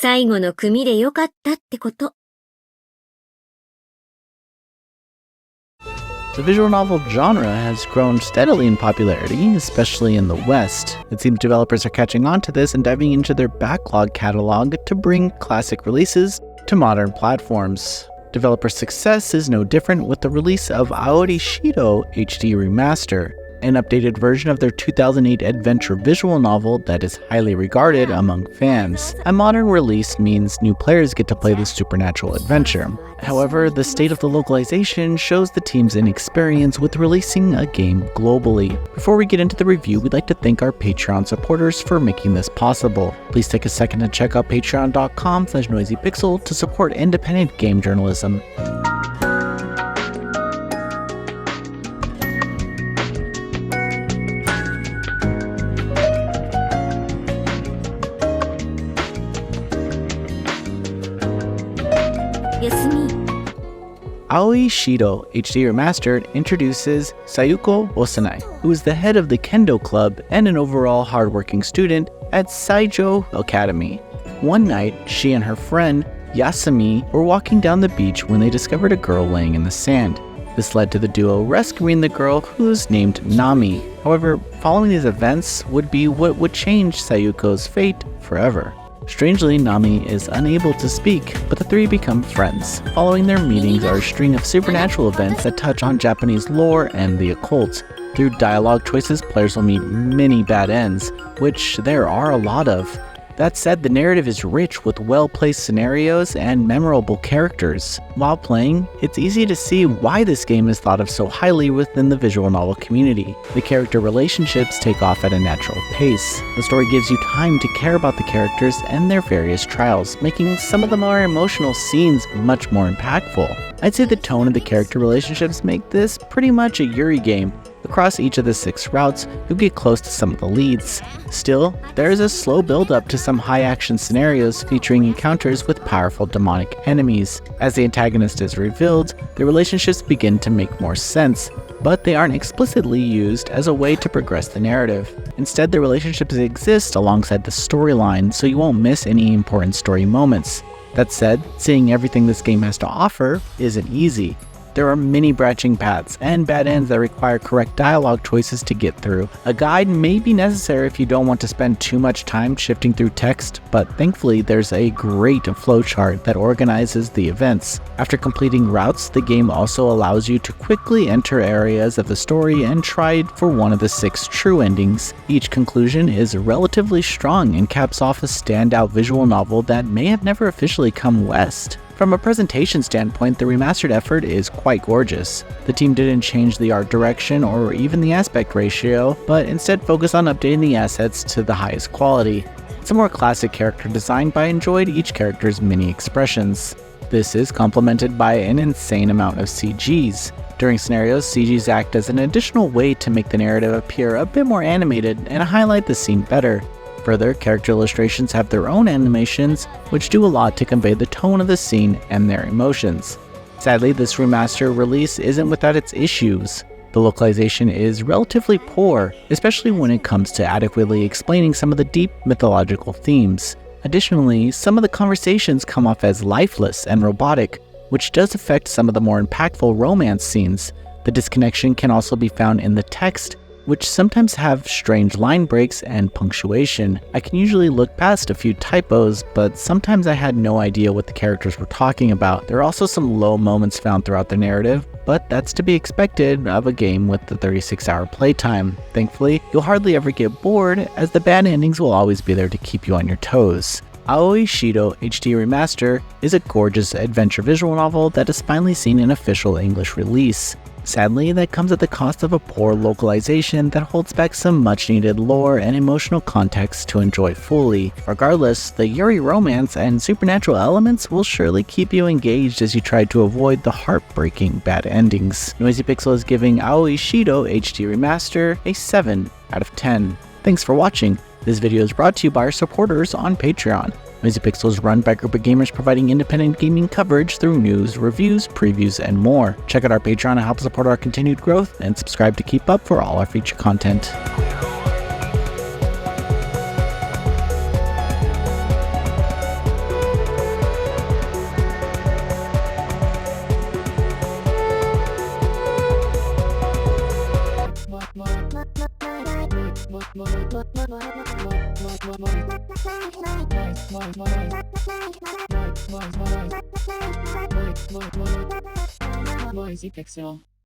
最後の組でよかったってこと。The visual novel genre has grown steadily in popularity, especially in the West. It seems developers are catching on to this and diving into their backlog catalog to bring classic releases to modern platforms. Developer success is no different with the release of Aoi Shiro HD Remaster, an updated version of their 2008 adventure visual novel that is highly regarded among fans. A modern release means new players get to play the supernatural adventure. However, the state of the localization shows the team's inexperience with releasing a game globally. Before we get into the review, we'd like to thank our Patreon supporters for making this possible. Please take a second to check out patreon.com/noisypixel to support independent game journalism. Aoi Shiro HD Remastered introduces Sayuko Osanai, who is the head of the Kendo Club and an overall hardworking student at Saijo Academy. One night, she and her friend Yasumi were walking down the beach when they discovered a girl laying in the sand. This led to the duo rescuing the girl, who is named Nami. However, following these events would be what would change Sayuko's fate forever. Strangely, Nami is unable to speak, but the three become friends. Following their meetings are a string of supernatural events that touch on Japanese lore and the occult. Through dialogue choices, players will meet many bad ends, which there are a lot of. That said, the narrative is rich with well-placed scenarios and memorable characters. While playing, it's easy to see why this game is thought of so highly within the visual novel community. The character relationships take off at a natural pace. The story gives you time to care about the characters and their various trials, making some of the more emotional scenes much more impactful. I'd say the tone of the character relationships make this pretty much a Yuri game. Across each of the 6 routes, you'll get close to some of the leads. Still, there is a slow build-up to some high-action scenarios featuring encounters with powerful demonic enemies. As the antagonist is revealed, the relationships begin to make more sense, but they aren't explicitly used as a way to progress the narrative. Instead, the relationships exist alongside the storyline, so you won't miss any important story moments. That said, seeing everything this game has to offer isn't easy. There are many branching paths and bad ends that require correct dialogue choices to get through. A guide may be necessary if you don't want to spend too much time shifting through text, but thankfully there's a great flowchart that organizes the events. After completing routes, the game also allows you to quickly enter areas of the story and try for one of the 6 true endings. Each conclusion is relatively strong and caps off a standout visual novel that may have never officially come west. From a presentation standpoint, the remastered effort is quite gorgeous. The team didn't change the art direction or even the aspect ratio, but instead focused on updating the assets to the highest quality. It's a more classic character design, but I enjoyed each character's many expressions. This is complemented by an insane amount of CGs. During scenarios, CGs act as an additional way to make the narrative appear a bit more animated and highlight the scene better. Further, character illustrations have their own animations, which do a lot to convey the tone of the scene and their emotions. Sadly, this remaster release isn't without its issues. The localization is relatively poor, especially when it comes to adequately explaining some of the deep mythological themes. Additionally, some of the conversations come off as lifeless and robotic, which does affect some of the more impactful romance scenes. The disconnection can also be found in the text, which sometimes have strange line breaks and punctuation. I can usually look past a few typos, but sometimes I had no idea what the characters were talking about. There are also some low moments found throughout the narrative, but that's to be expected of a game with the 36-hour playtime. Thankfully, you'll hardly ever get bored, as the bad endings will always be there to keep you on your toes. Aoi Shiro HD Remaster is a gorgeous adventure visual novel that has finally seen an official English release. Sadly, that comes at the cost of a poor localization that holds back some much-needed lore and emotional context to enjoy fully. Regardless, the Yuri romance and supernatural elements will surely keep you engaged as you try to avoid the heartbreaking bad endings. Noisy Pixel is giving Aoi Shiro HD Remaster a 7 out of 10. Thanks for watching. This video is brought to you by our supporters on Patreon. Noisy Pixel is run by a group of gamers providing independent gaming coverage through news, reviews, previews, and more. Check out our Patreon to help support our continued growth, and subscribe to keep up for all our feature content. Moisitexio.